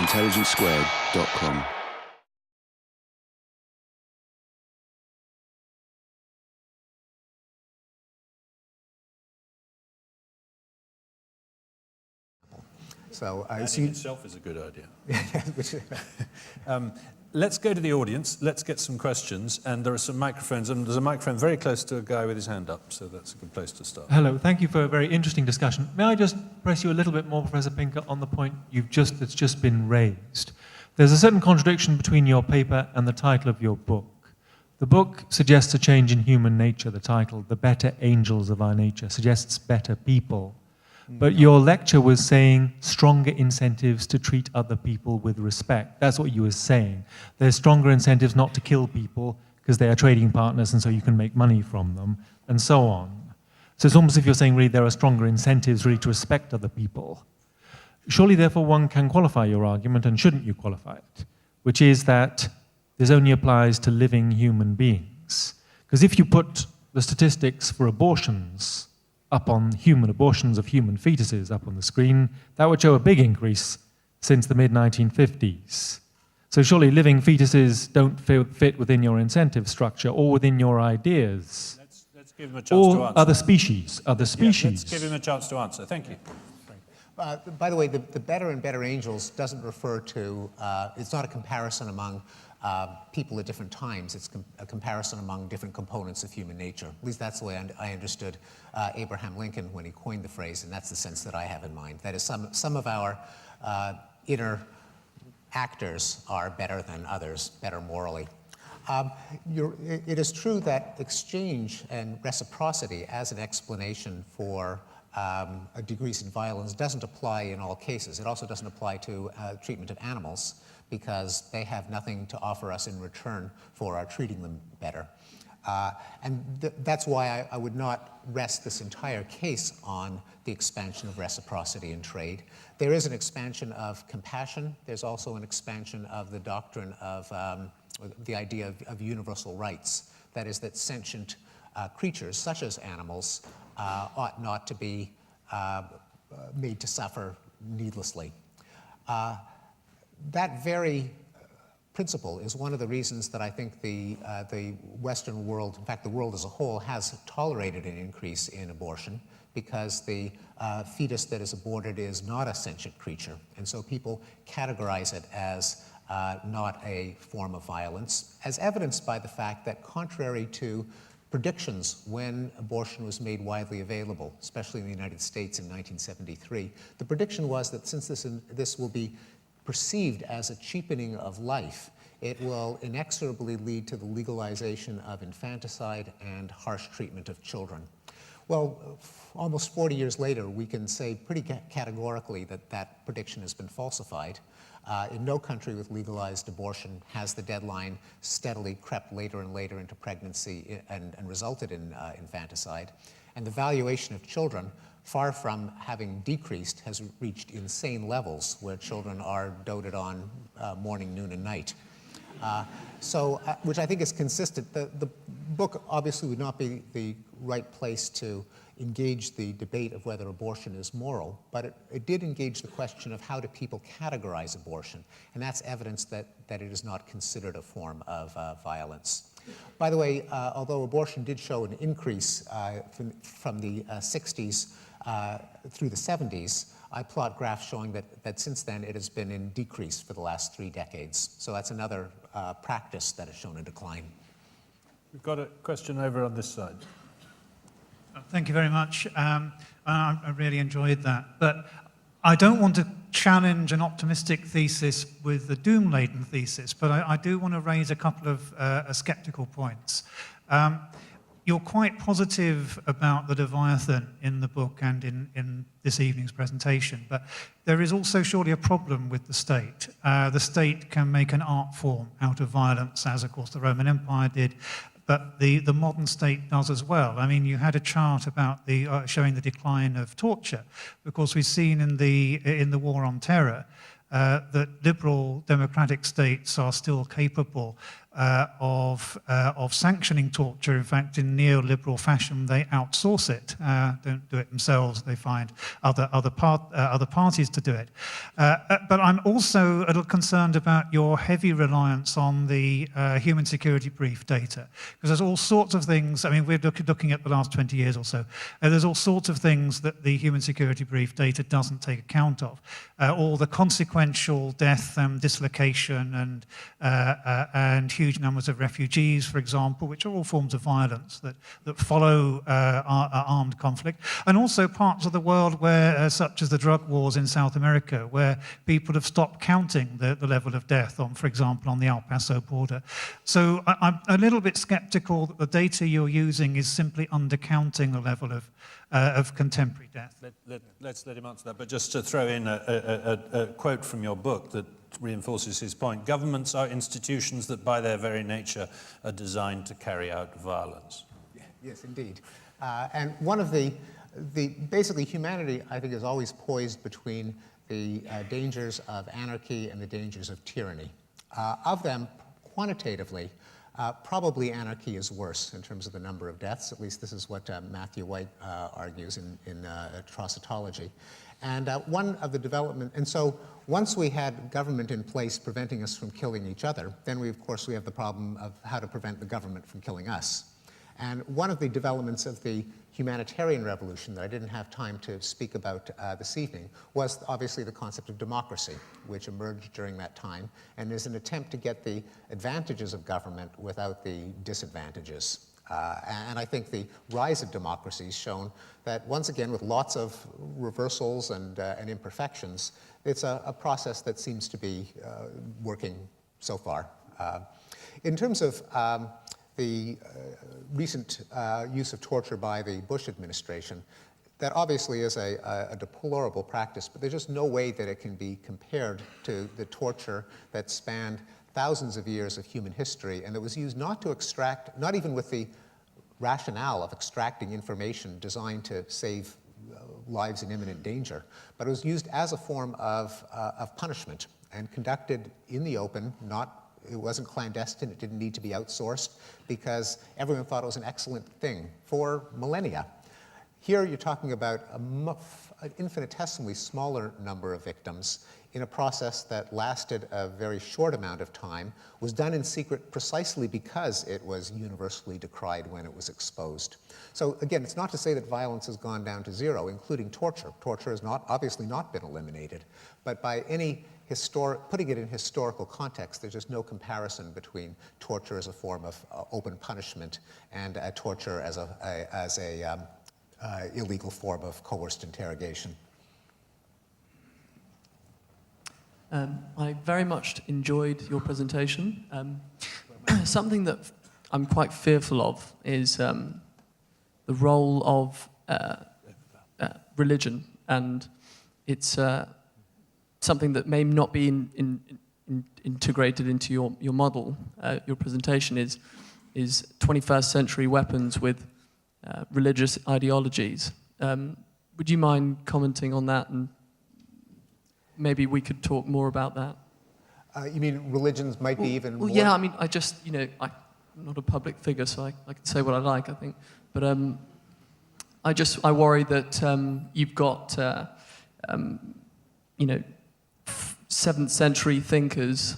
intelligencesquared.com. So, that in itself is a good idea. Let's go to the audience. Let's get some questions. And there are some microphones. And there's a microphone very close to a guy with his hand up. So that's a good place to start. Hello. Thank you for a very interesting discussion. May I just press you a little bit more, Professor Pinker, on the point that's just been raised? There's a certain contradiction between your paper and the title of your book. The book suggests a change in human nature. The title, The Better Angels of Our Nature, suggests better people. But your lecture was saying stronger incentives to treat other people with respect. That's what you were saying. There's stronger incentives not to kill people because they are trading partners and so you can make money from them, and so on. So it's almost as if you're saying really there are stronger incentives really to respect other people. Surely, therefore, one can qualify your argument, and shouldn't you qualify it, which is that this only applies to living human beings. Because if you put the statistics for abortions up on human abortions of human fetuses up on the screen, that would show a big increase since the mid-1950s. So surely living fetuses don't fit within your incentive structure or within your ideas. Let's give him a chance to answer. Or other species. Yeah, let's give him a chance to answer. Thank you. By the way, the better and better angels doesn't refer to, it's not a comparison among people at different times. It's a comparison among different components of human nature. At least that's the way I understood Abraham Lincoln when he coined the phrase, and that's the sense that I have in mind. That is, some of our inner actors are better than others, better morally. It is true that exchange and reciprocity as an explanation for a decrease in violence doesn't apply in all cases. It also doesn't apply to treatment of animals, because they have nothing to offer us in return for our treating them better. That's why I would not rest this entire case on the expansion of reciprocity in trade. There is an expansion of compassion. There's also an expansion of the doctrine of the idea of universal rights. That is, that sentient creatures, such as animals, ought not to be made to suffer needlessly. That very principle is one of the reasons that I think the Western world, in fact the world as a whole, has tolerated an increase in abortion, because the fetus that is aborted is not a sentient creature, and so people categorize it as not a form of violence, as evidenced by the fact that, contrary to predictions when abortion was made widely available, especially in the United States in 1973, the prediction was that since this will be perceived as a cheapening of life, it will inexorably lead to the legalization of infanticide and harsh treatment of children. Well, almost 40 years later, we can say pretty categorically that that prediction has been falsified. In no country with legalized abortion has the deadline steadily crept later and later into pregnancy and resulted in infanticide. And the valuation of children, far from having decreased, has reached insane levels where children are doted on morning, noon, and night. Which I think is consistent. The book obviously would not be the right place to engage the debate of whether abortion is moral, but it did engage the question of how do people categorize abortion, and that's evidence that it is not considered a form of violence. By the way, although abortion did show an increase from the 60s through the 70s, I plot graphs showing that since then it has been in decrease for the last 3 decades. So that's another practice that has shown a decline. We've got a question over on this side. Thank you very much. I really enjoyed that. But I don't want to challenge an optimistic thesis with a doom-laden thesis, but I do want to raise a couple of skeptical points. You're quite positive about the Leviathan in the book and in this evening's presentation, but there is also surely a problem with the state. The state can make an art form out of violence, as of course the Roman Empire did, but the modern state does as well. I mean, you had a chart about showing the decline of torture. Of course, we've seen in the War on Terror that liberal democratic states are still capable of sanctioning torture. In fact, in neoliberal fashion, they outsource it, don't do it themselves. They find other parties to do it. But I'm also a little concerned about your heavy reliance on the human security brief data, because there's all sorts of things. I mean, we're looking at the last 20 years or so. There's all sorts of things that the human security brief data doesn't take account of. All the consequential death and dislocation and huge numbers of refugees, for example, which are all forms of violence that follow armed conflict, and also parts of the world where, such as the drug wars in South America, where people have stopped counting the level of death on, for example, on the El Paso border. So I'm a little bit skeptical that the data you're using is simply undercounting the level of contemporary death. Let's let him answer that, but just to throw in a quote from your book that reinforces his point. Governments are institutions that by their very nature are designed to carry out violence. Yes, indeed. And one of basically humanity, I think, is always poised between the dangers of anarchy and the dangers of tyranny. Of them, quantitatively, probably anarchy is worse in terms of the number of deaths. At least this is what Matthew White argues in Atrocitology. And one of the development, and so once we had government in place preventing us from killing each other, then of course we have the problem of how to prevent the government from killing us. And one of the developments of the humanitarian revolution that I didn't have time to speak about this evening was obviously the concept of democracy, which emerged during that time and is an attempt to get the advantages of government without the disadvantages. And I think the rise of democracy has shown that, once again, with lots of reversals and imperfections, it's a process that seems to be working so far. In terms of the recent use of torture by the Bush administration, that obviously is a deplorable practice, but there's just no way that it can be compared to the torture that spanned thousands of years of human history, and it was used not to extract, not even with the rationale of extracting information designed to save lives in imminent danger, but it was used as a form of punishment and conducted in the open. It wasn't clandestine, it didn't need to be outsourced, because everyone thought it was an excellent thing for millennia. Here you're talking about an infinitesimally smaller number of victims in a process that lasted a very short amount of time, was done in secret precisely because it was universally decried when it was exposed. So again, it's not to say that violence has gone down to zero, including torture. Torture has obviously not been eliminated, but by any putting it in historical context, there's just no comparison between torture as a form of open punishment and torture as a illegal form of coerced interrogation. I very much enjoyed your presentation. Something that I'm quite fearful of is the role of religion, and it's something that may not be integrated into your model. Your presentation is 21st century weapons with religious ideologies. Would you mind commenting on that, and maybe we could talk more about that? You mean religions might be even more? Well, yeah, I mean, I'm not a public figure, so I can say what I like, I think. But I worry that you've got, 7th century thinkers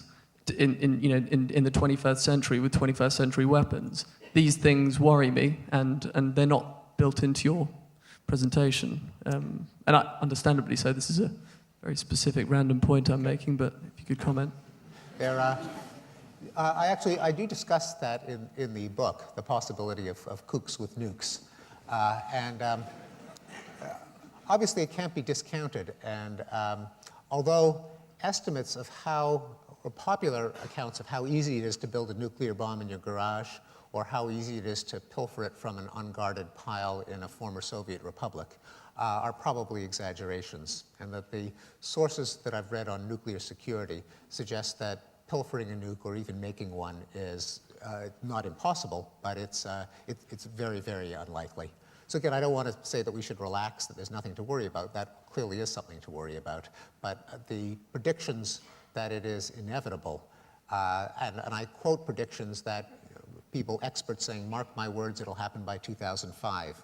in the 21st century with 21st century weapons. These things worry me, and they're not built into your presentation. And understandably so, this is a very specific random point I'm making, but if you could comment. I do discuss that in the book, the possibility of kooks with nukes. Obviously it can't be discounted, and although estimates of or popular accounts of how easy it is to build a nuclear bomb in your garage, or how easy it is to pilfer it from an unguarded pile in a former Soviet republic, are probably exaggerations, and that the sources that I've read on nuclear security suggest that pilfering a nuke or even making one is not impossible, but it's very, very unlikely. So again, I don't want to say that we should relax, that there's nothing to worry about. That clearly is something to worry about. But the predictions that it is inevitable And I quote predictions that experts saying, mark my words, it'll happen by 2005.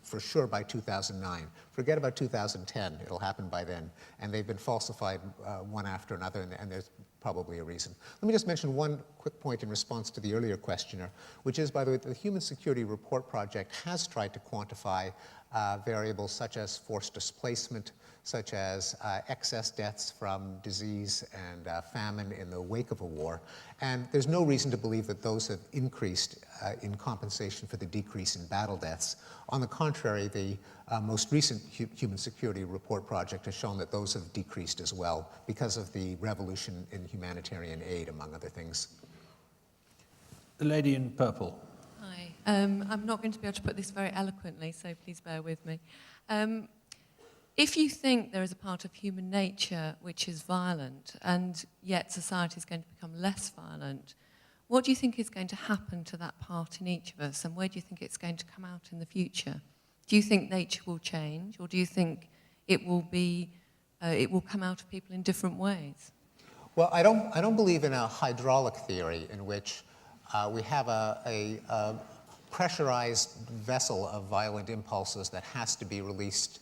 For sure by 2009. Forget about 2010, it'll happen by then. And they've been falsified one after another, and there's probably a reason. Let me just mention one quick point in response to the earlier questioner, which is, by the way, the Human Security Report Project has tried to quantify variables such as forced displacement, such as excess deaths from disease and famine in the wake of a war. And there's no reason to believe that those have increased in compensation for the decrease in battle deaths. On the contrary, the most recent Human Security Report Project has shown that those have decreased as well because of the revolution in humanitarian aid, among other things. The lady in purple. Hi. I'm not going to be able to put this very eloquently, so please bear with me. If you think there is a part of human nature which is violent, and yet society is going to become less violent, what do you think is going to happen to that part in each of us, and where do you think it's going to come out in the future? Do you think nature will change, or do you think it will come out of people in different ways? Well, I don't believe in a hydraulic theory in which we have a pressurized vessel of violent impulses that has to be released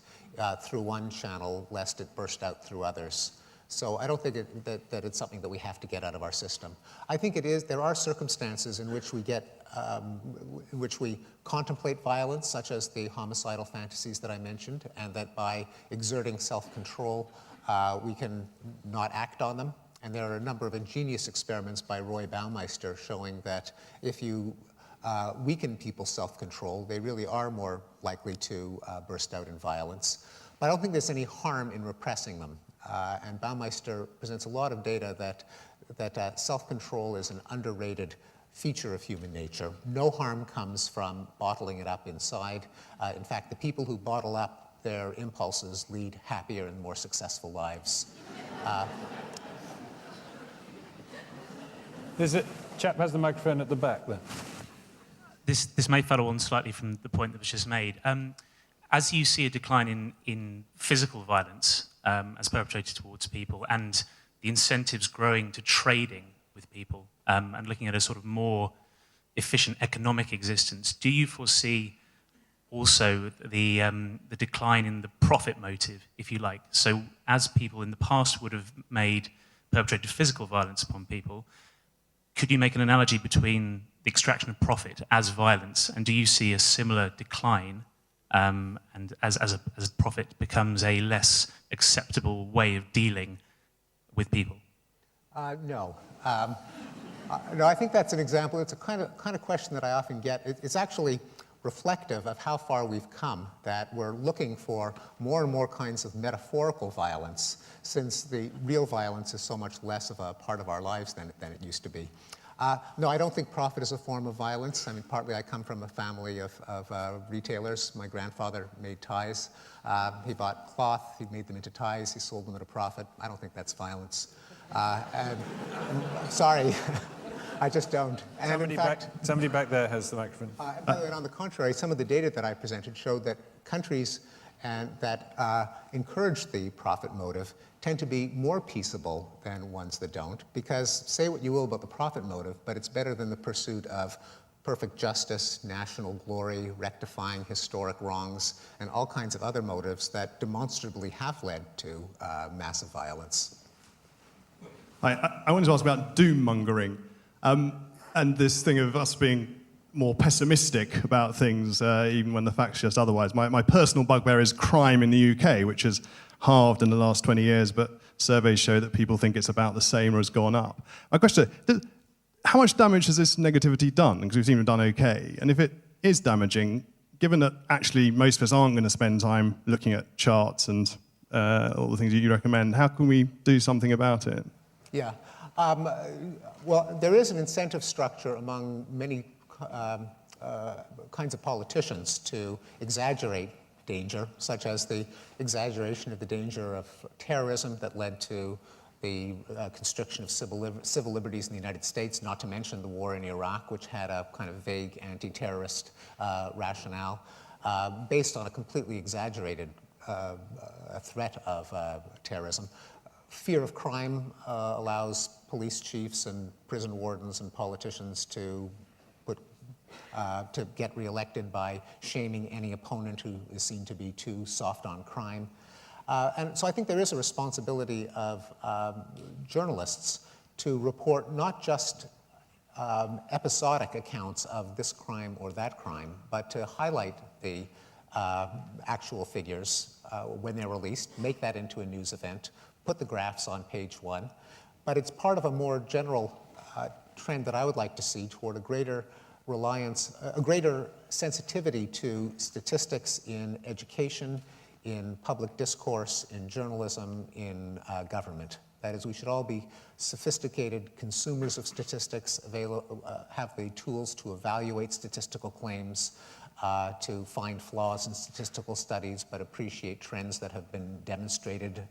through one channel lest it burst out through others. So I don't think that it's something that we have to get out of our system. I think there are circumstances in which we contemplate violence, such as the homicidal fantasies that I mentioned, and that by exerting self-control, we can not act on them. And there are a number of ingenious experiments by Roy Baumeister showing that if you weaken people's self-control, they really are more likely to burst out in violence. But I don't think there's any harm in repressing them. And Baumeister presents a lot of data that self-control is an underrated feature of human nature. No harm comes from bottling it up inside. In fact, the people who bottle up their impulses lead happier and more successful lives. There's a chap has the microphone at the back there. This may follow on slightly from the point that was just made. As you see a decline in physical violence as perpetrated towards people, and the incentives growing to trading with people, and looking at a sort of more efficient economic existence, do you foresee also the decline in the profit motive, if you like? So as people in the past would have perpetrated physical violence upon people, could you make an analogy between the extraction of profit as violence, and do you see a similar decline and as profit becomes a less acceptable way of dealing with people? No. No, I think that's an example. It's a kind of question that I often get. It's actually reflective of how far we've come, that we're looking for more and more kinds of metaphorical violence, since the real violence is so much less of a part of our lives than it used to be. No, I don't think profit is a form of violence. I mean, partly I come from a family of retailers. My grandfather made ties. He bought cloth, he made them into ties, he sold them at a profit. I don't think that's violence. Sorry, I just don't. And Somebody back there has the microphone. By the way, on the contrary, some of the data that I presented showed that countries that encourage the profit motive tend to be more peaceable than ones that don't, because say what you will about the profit motive, but it's better than the pursuit of perfect justice, national glory, rectifying historic wrongs, and all kinds of other motives that demonstrably have led to massive violence. I wanted to ask about doom-mongering, and this thing of us being more pessimistic about things, even when the facts suggest otherwise. My personal bugbear is crime in the UK, which has halved in the last 20 years, but surveys show that people think it's about the same or has gone up. My question is, how much damage has this negativity done? Because we've seen it done okay. And if it is damaging, given that actually most of us aren't going to spend time looking at charts and all the things that you recommend, how can we do something about it? Yeah. Well, there is an incentive structure among many kinds of politicians to exaggerate danger, such as the exaggeration of the danger of terrorism that led to the constriction of civil liberties in the United States, not to mention the war in Iraq, which had a kind of vague anti-terrorist rationale, based on a completely exaggerated threat of terrorism. Fear of crime allows police chiefs and prison wardens and politicians to get reelected by shaming any opponent who is seen to be too soft on crime. And so I think there is a responsibility of journalists to report not just episodic accounts of this crime or that crime, but to highlight the actual figures when they're released, make that into a news event, put the graphs on page 1. But it's part of a more general trend that I would like to see toward a greater reliance, a greater sensitivity to statistics in education, in public discourse, in journalism, in government. That is, we should all be sophisticated consumers of statistics, have the tools to evaluate statistical claims, to find flaws in statistical studies, but appreciate trends that have been demonstrated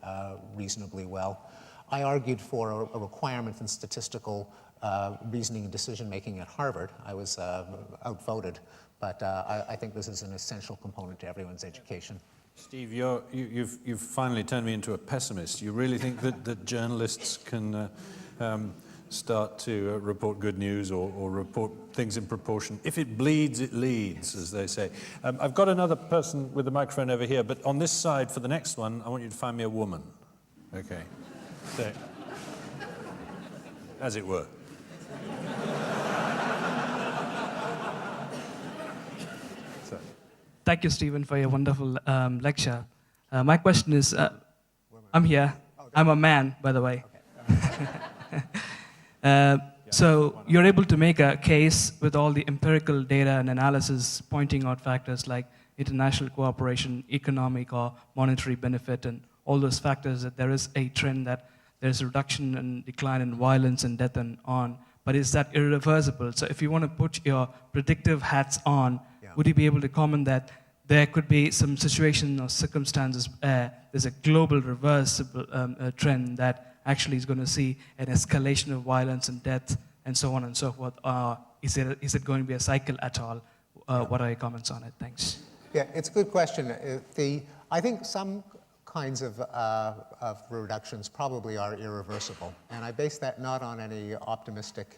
reasonably well. I argued for a requirement in statistical reasoning and decision-making at Harvard. I was outvoted, but I think this is an essential component to everyone's education. Steve, you've finally turned me into a pessimist. You really think that journalists can start to report good news or report things in proportion? If it bleeds, it leads, as they say. I've got another person with the microphone over here, but on this side, for the next one, I want you to find me a woman. Okay. So, as it were. Thank you, Stephen, for your wonderful lecture. My question is, I'm here. I'm a man, by the way. So you're able to make a case with all the empirical data and analysis pointing out factors like international cooperation, economic or monetary benefit, and all those factors that there is a trend that there's a reduction and decline in violence and death and on. But is that irreversible? So if you want to put your predictive hats on, would you be able to comment that there could be some situation or circumstances where there's a global reversible trend that actually is going to see an escalation of violence and death and so on and so forth? Is it going to be a cycle at all? What are your comments on it? Thanks. Yeah, it's a good question. I think some kinds of reductions probably are irreversible. And I base that not on any optimistic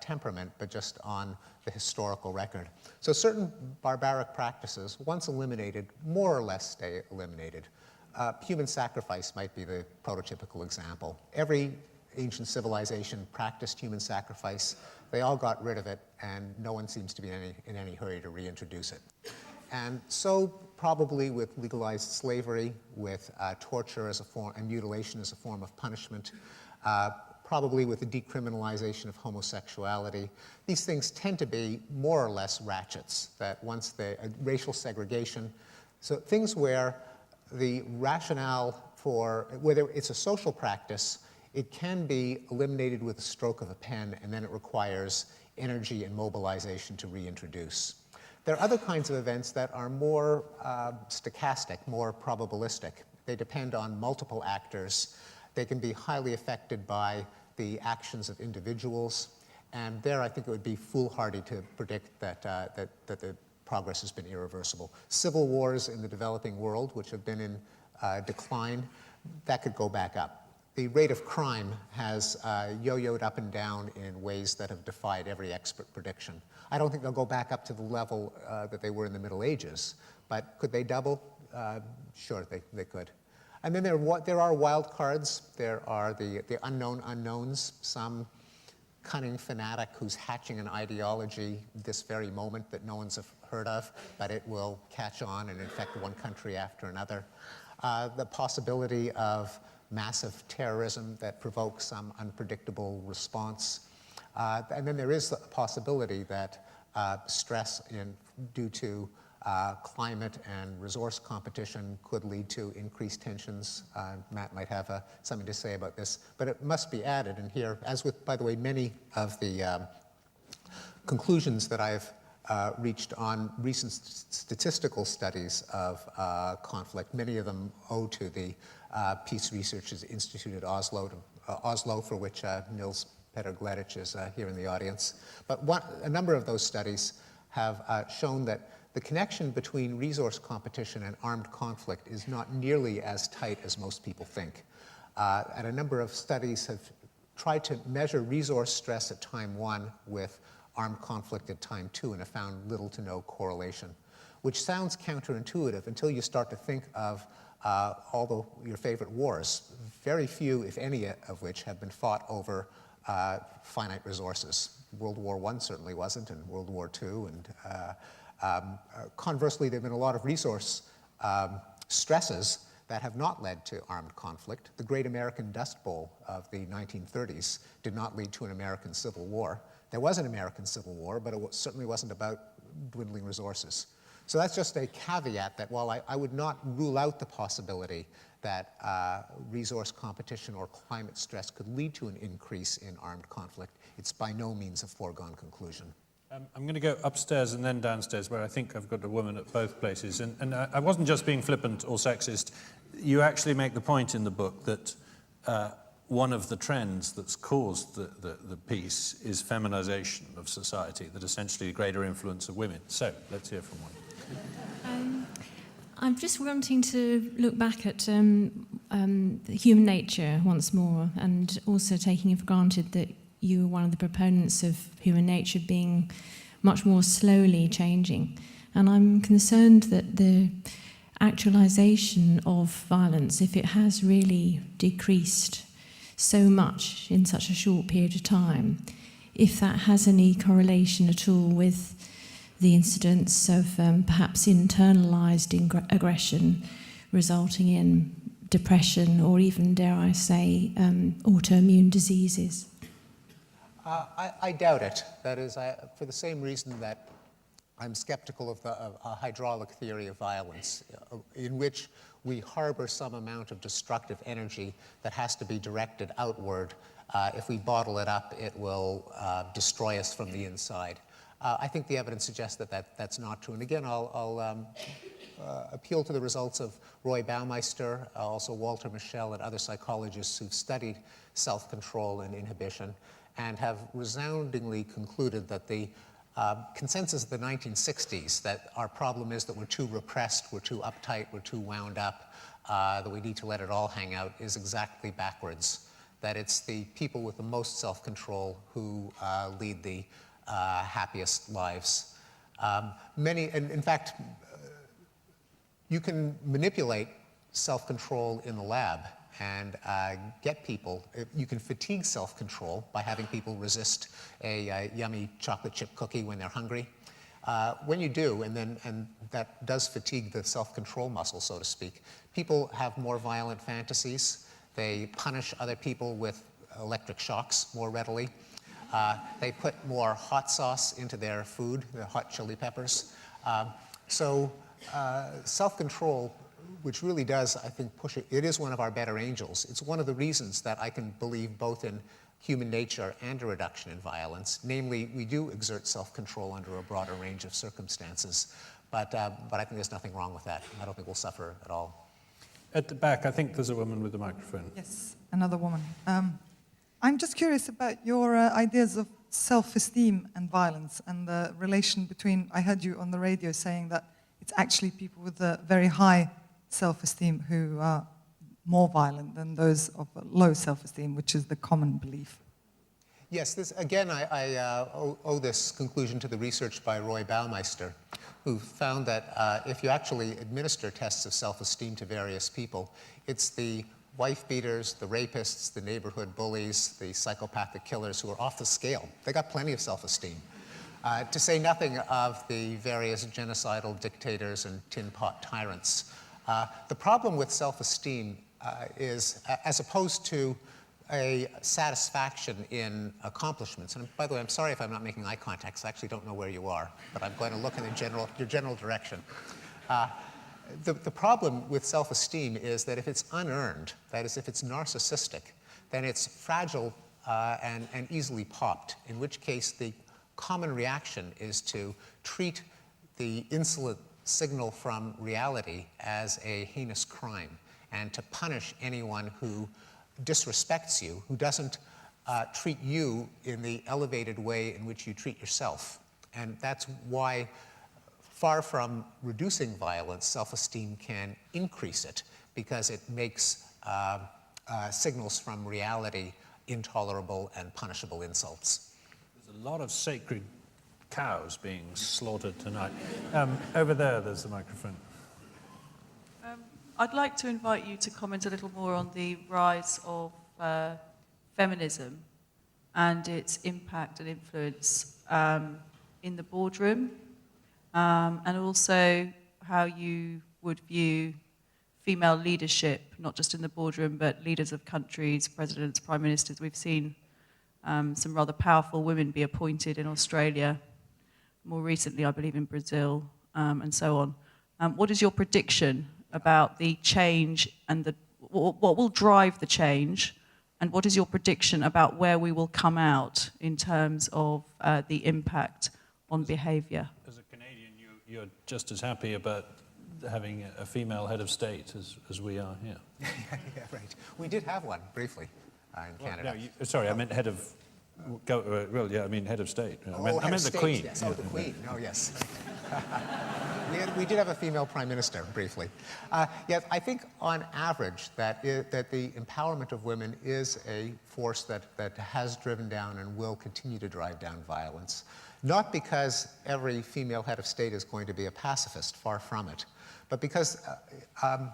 temperament, but just on the historical record. So certain barbaric practices, once eliminated, more or less stay eliminated. Human sacrifice might be the prototypical example. Every ancient civilization practiced human sacrifice. They all got rid of it, and no one seems to be in any hurry to reintroduce it. And so probably with legalized slavery, with torture as a form, and mutilation as a form of punishment, probably with the decriminalization of homosexuality. These things tend to be more or less ratchets, that once racial segregation, so things where the rationale for, whether it's a social practice, it can be eliminated with a stroke of a pen, and then it requires energy and mobilization to reintroduce. There are other kinds of events that are more stochastic, more probabilistic. They depend on multiple actors. They can be highly affected by the actions of individuals. And there, I think it would be foolhardy to predict that the progress has been irreversible. Civil wars in the developing world, which have been in decline, that could go back up. The rate of crime has yo-yoed up and down in ways that have defied every expert prediction. I don't think they'll go back up to the level that they were in the Middle Ages, but could they double? Sure, they could. And then there are wild cards. There are the unknown unknowns, some cunning fanatic who's hatching an ideology this very moment that no one's heard of, but it will catch on and infect one country after another. The possibility of massive terrorism that provokes some unpredictable response. And then there is the possibility that stress due to climate and resource competition could lead to increased tensions. Matt might have something to say about this, but it must be added in here, as with, by the way, many of the conclusions that I've reached on recent statistical studies of conflict. Many of them owe to the Peace Research Institute at Oslo, for which Nils Petter Gleditsch is here in the audience. But a number of those studies have shown that the connection between resource competition and armed conflict is not nearly as tight as most people think. And a number of studies have tried to measure resource stress at time 1 with armed conflict at time 2 and have found little to no correlation, which sounds counterintuitive until you start to think of your favorite wars, very few, if any, of which have been fought over finite resources. World War I certainly wasn't, and World War II. And conversely, there have been a lot of resource stresses that have not led to armed conflict. The Great American Dust Bowl of the 1930s did not lead to an American Civil War. There was an American Civil War, but it certainly wasn't about dwindling resources. So that's just a caveat that while I would not rule out the possibility that resource competition or climate stress could lead to an increase in armed conflict, it's by no means a foregone conclusion. I'm going to go upstairs and then downstairs, where I think I've got a woman at both places. And I wasn't just being flippant or sexist. You actually make the point in the book that one of the trends that's caused the peace is feminization of society, that essentially greater influence of women. So let's hear from one. I'm just wanting to look back at human nature once more, and also taking it for granted that you were one of the proponents of human nature being much more slowly changing. And I'm concerned that the actualization of violence, if it has really decreased so much in such a short period of time, if that has any correlation at all with the incidence of perhaps internalized aggression resulting in depression or even, dare I say, autoimmune diseases. I doubt it. That is, for the same reason that I'm skeptical of a hydraulic theory of violence, in which we harbor some amount of destructive energy that has to be directed outward. If we bottle it up, it will destroy us from the inside. I think the evidence suggests that that's not true. And again, I'll appeal to the results of Roy Baumeister, also Walter Mischel, and other psychologists who've studied self-control and inhibition, and have resoundingly concluded that the consensus of the 1960s, that our problem is that we're too repressed, we're too uptight, we're too wound up, that we need to let it all hang out, is exactly backwards. That it's the people with the most self-control who lead the happiest lives. In fact, you can manipulate self-control in the lab and get people, you can fatigue self-control by having people resist a yummy chocolate chip cookie when they're hungry. When you do, and that does fatigue the self-control muscle, so to speak, people have more violent fantasies. They punish other people with electric shocks more readily. They put more hot sauce into their food, the hot chili peppers. Self-control, which really does, I think, push it is one of our better angels. It's one of the reasons that I can believe both in human nature and a reduction in violence. Namely, we do exert self-control under a broader range of circumstances. But I think there's nothing wrong with that. I don't think we'll suffer at all. At the back, I think there's a woman with a microphone. Yes, another woman. I'm just curious about your ideas of self-esteem and violence and the relation between, I heard you on the radio saying that it's actually people with a very high self-esteem who are more violent than those of low self-esteem, which is the common belief. Yes, this, again, I owe this conclusion to the research by Roy Baumeister, who found that if you actually administer tests of self-esteem to various people, it's the wife beaters, the rapists, the neighborhood bullies, the psychopathic killers who are off the scale. They got plenty of self-esteem. To say nothing of the various genocidal dictators and tin pot tyrants. The problem with self-esteem is, as opposed to a satisfaction in accomplishments, and by the way, I'm sorry if I'm not making eye contact, because I actually don't know where you are, but I'm going to look in your general direction. The problem with self-esteem is that if it's unearned, that is, if it's narcissistic, then it's fragile and easily popped, in which case the common reaction is to treat the insolent signal from reality as a heinous crime, and to punish anyone who disrespects you, who doesn't treat you in the elevated way in which you treat yourself. And that's why, far from reducing violence, self-esteem can increase it, because it makes signals from reality intolerable and punishable insults. There's a lot of sacred cows being slaughtered tonight. Over there, there's the microphone. I'd like to invite you to comment a little more on the rise of feminism and its impact and influence in the boardroom, and also how you would view female leadership, not just in the boardroom, but leaders of countries, presidents, prime ministers. We've seen some rather powerful women be appointed in Australia, more recently, I believe, in Brazil, and so on. What is your prediction about the change and what will drive the change, and what is your prediction about where we will come out in terms of the impact on behaviour? As a Canadian, you're just as happy about having a female head of state as we are here. Yeah, right. We did have one briefly in Canada. No, sorry, I meant head of. Well, yeah, I mean head of state. I meant the state, Queen. Yes. Oh, the Queen. Oh, yes. We did have a female prime minister briefly. Yes, I think on average that the empowerment of women is a force that has driven down and will continue to drive down violence. Not because every female head of state is going to be a pacifist, far from it, but because,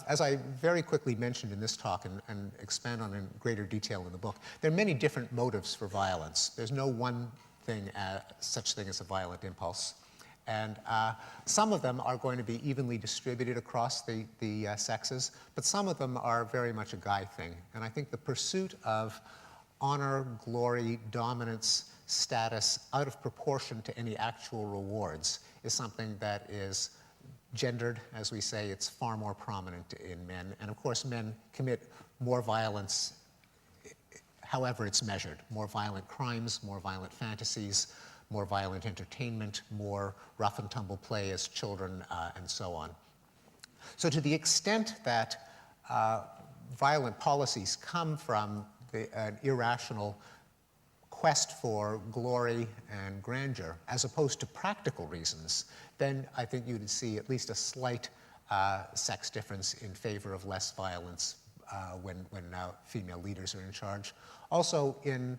as I very quickly mentioned in this talk and expand on in greater detail in the book, there are many different motives for violence. There's no one thing, such thing as a violent impulse. And some of them are going to be evenly distributed across the sexes, but some of them are very much a guy thing. And I think the pursuit of honor, glory, dominance, status out of proportion to any actual rewards is something that is gendered, as we say. It's far more prominent in men. And of course, men commit more violence however it's measured. More violent crimes, more violent fantasies, more violent entertainment, more rough and tumble play as children, and so on. So to the extent that violent policies come from an irrational quest for glory and grandeur, as opposed to practical reasons, then I think you would see at least a slight sex difference in favor of less violence when female leaders are in charge. Also, in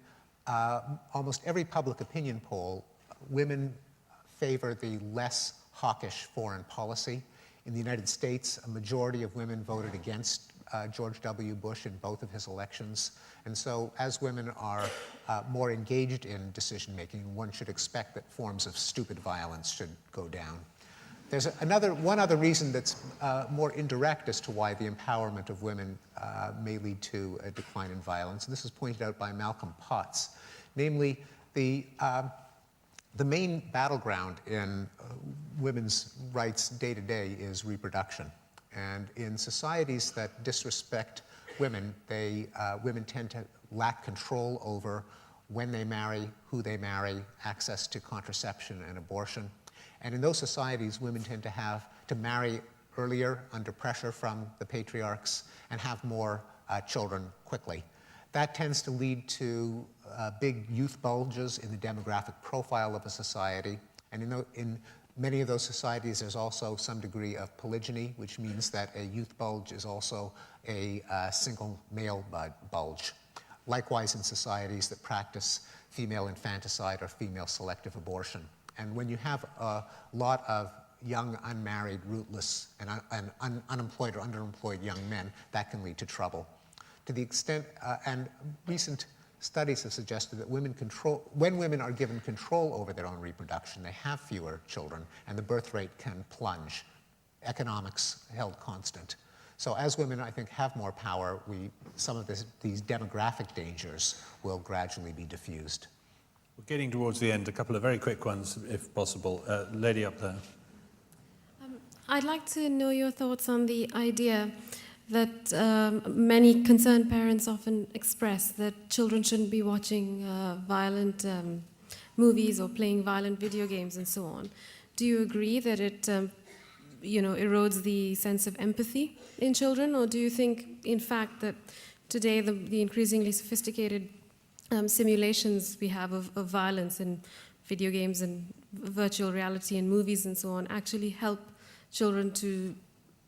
almost every public opinion poll, women favor the less hawkish foreign policy. In the United States, a majority of women voted against George W. Bush in both of his elections. And so as women are more engaged in decision-making, one should expect that forms of stupid violence should go down. There's one other reason that's more indirect as to why the empowerment of women may lead to a decline in violence, and this is pointed out by Malcolm Potts. Namely, the main battleground in women's rights day to day is reproduction. And in societies that disrespect women, women tend to lack control over when they marry, who they marry, access to contraception and abortion. And in those societies, women tend to marry earlier under pressure from the patriarchs and have more children quickly. That tends to lead to big youth bulges in the demographic profile of a society. And in many of those societies, there's also some degree of polygyny, which means that a youth bulge is also a single male bulge. Likewise, in societies that practice female infanticide or female selective abortion. And when you have a lot of young, unmarried, rootless, and unemployed or underemployed young men, that can lead to trouble. To the extent, and recent studies have suggested that when women are given control over their own reproduction, they have fewer children, and the birth rate can plunge, economics held constant. So as women, I think, have more power, some of these demographic dangers will gradually be diffused. We're getting towards the end. A couple of very quick ones, if possible. Lady up there. I'd like to know your thoughts on the idea that many concerned parents often express, that children shouldn't be watching violent movies or playing violent video games and so on. Do you agree that it erodes the sense of empathy in children, or do you think, in fact, that today the increasingly sophisticated simulations we have of violence in video games and virtual reality and movies and so on actually help children to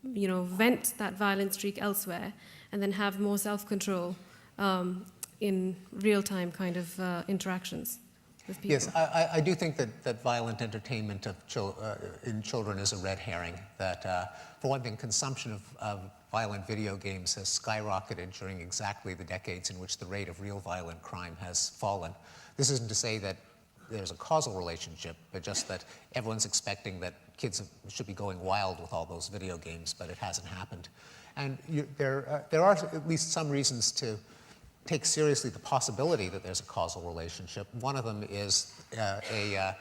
vent that violent streak elsewhere and then have more self-control in real-time kind of interactions with people. Yes, I do think that violent entertainment in children is a red herring. That, for one thing, consumption of violent video games has skyrocketed during exactly the decades in which the rate of real violent crime has fallen. This isn't to say that there's a causal relationship, but just that everyone's expecting that kids should be going wild with all those video games, but it hasn't happened. And there are at least some reasons to take seriously the possibility that there's a causal relationship. One of them is a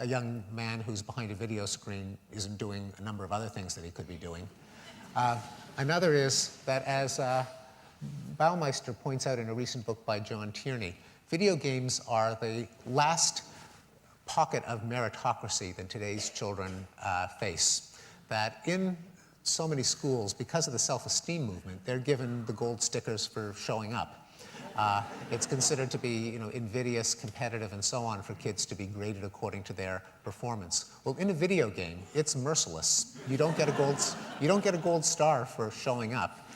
young man who's behind a video screen isn't doing a number of other things that he could be doing. Another is that, as Baumeister points out in a recent book by John Tierney, video games are the last pocket of meritocracy that today's children face. That in so many schools, because of the self-esteem movement, they're given the gold stickers for showing up. It's considered to be, invidious, competitive, and so on for kids to be graded according to their performance. Well, in a video game, it's merciless. You don't get a gold star for showing up,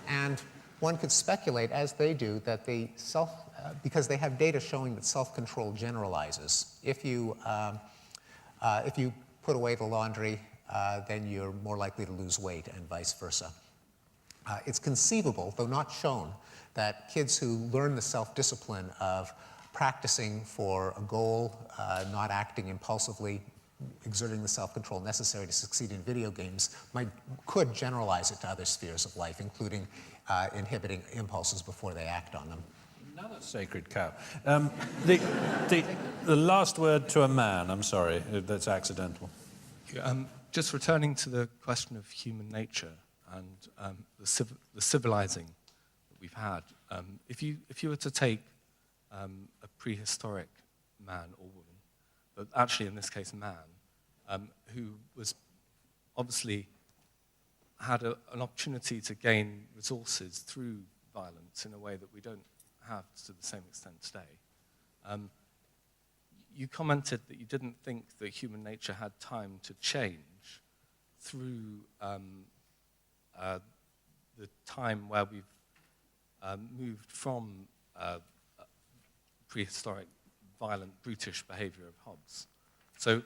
and one could speculate, as they do, that because they have data showing that self-control generalizes. If you put away the laundry, then you're more likely to lose weight, and vice versa. It's conceivable, though not shown, that kids who learn the self-discipline of practicing for a goal, not acting impulsively, exerting the self-control necessary to succeed in video games, could generalize it to other spheres of life, including inhibiting impulses before they act on them. Another sacred cow. The last word to a man, I'm sorry, that's accidental. Just returning to the question of human nature and the civilizing that we've had, if you were to take a prehistoric man or woman, but actually in this case a man, who was obviously had an opportunity to gain resources through violence in a way that we don't have to the same extent today. You commented that you didn't think that human nature had time to change through the time where we've moved from prehistoric, violent, brutish behavior of Hobbes. So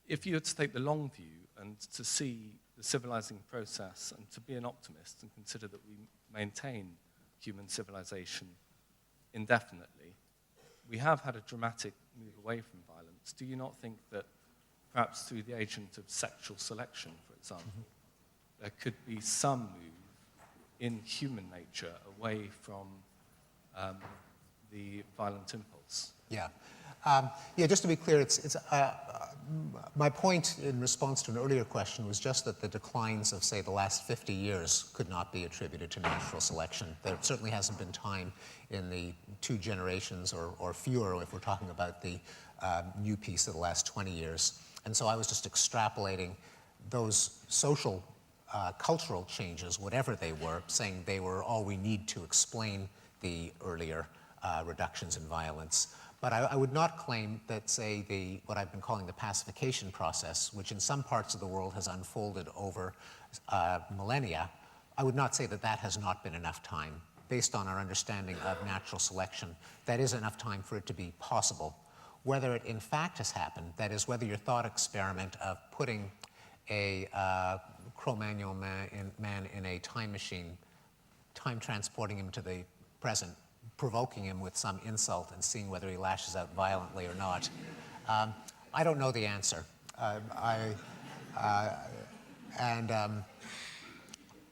if you were to take the long view and to see the civilizing process and to be an optimist and consider that we maintain human civilization indefinitely, we have had a dramatic move away from violence. Do you not think that perhaps through the agent of sexual selection, for example, there could be some move in human nature away from the violent impulse? Yeah. Just to be clear, my point in response to an earlier question was just that the declines of, say, the last 50 years could not be attributed to natural selection. There certainly hasn't been time in the 2 generations or fewer if we're talking about the new piece of the last 20 years. And so I was just extrapolating those social, cultural changes, whatever they were, saying they were all we need to explain the earlier reductions in violence. But I would not claim that, say, what I've been calling the pacification process, which in some parts of the world has unfolded over millennia, I would not say that that has not been enough time. Based on our understanding of natural selection, that is enough time for it to be possible. Whether it in fact has happened, that is, whether your thought experiment of putting a Cro-Magnon man in a time machine, time transporting him to the present, provoking him with some insult and seeing whether he lashes out violently or not. I don't know the answer.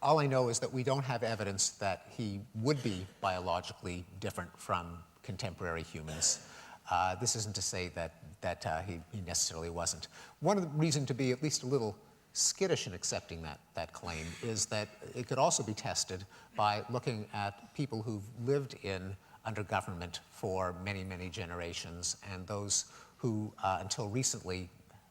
All I know is that we don't have evidence that he would be biologically different from contemporary humans. This isn't to say that he necessarily wasn't. One of the reasons to be at least a little skittish in accepting that claim is that it could also be tested by looking at people who've lived under government for many, many generations, and those who, until recently,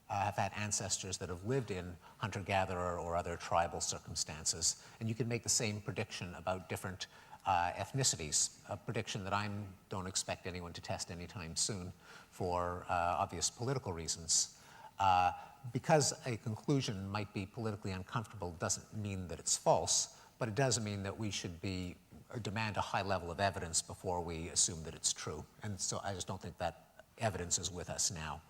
have had ancestors that have lived in hunter-gatherer or other tribal circumstances. And you can make the same prediction about different ethnicities, a prediction that I don't expect anyone to test anytime soon for obvious political reasons. Because a conclusion might be politically uncomfortable doesn't mean that it's false, but it does mean that we should be demand a high level of evidence before we assume that it's true. And so I just don't think that evidence is with us now.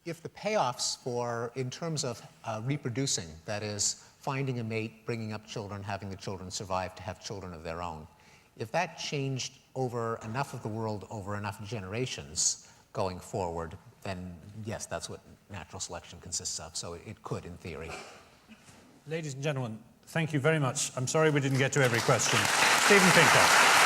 If the payoffs for, in terms of reproducing, that is, finding a mate, bringing up children, having the children survive to have children of their own, if that changed over enough of the world over enough generations going forward, then yes, that's what natural selection consists of. So it could, in theory. Ladies and gentlemen, thank you very much. I'm sorry we didn't get to every question. Steven Pinker.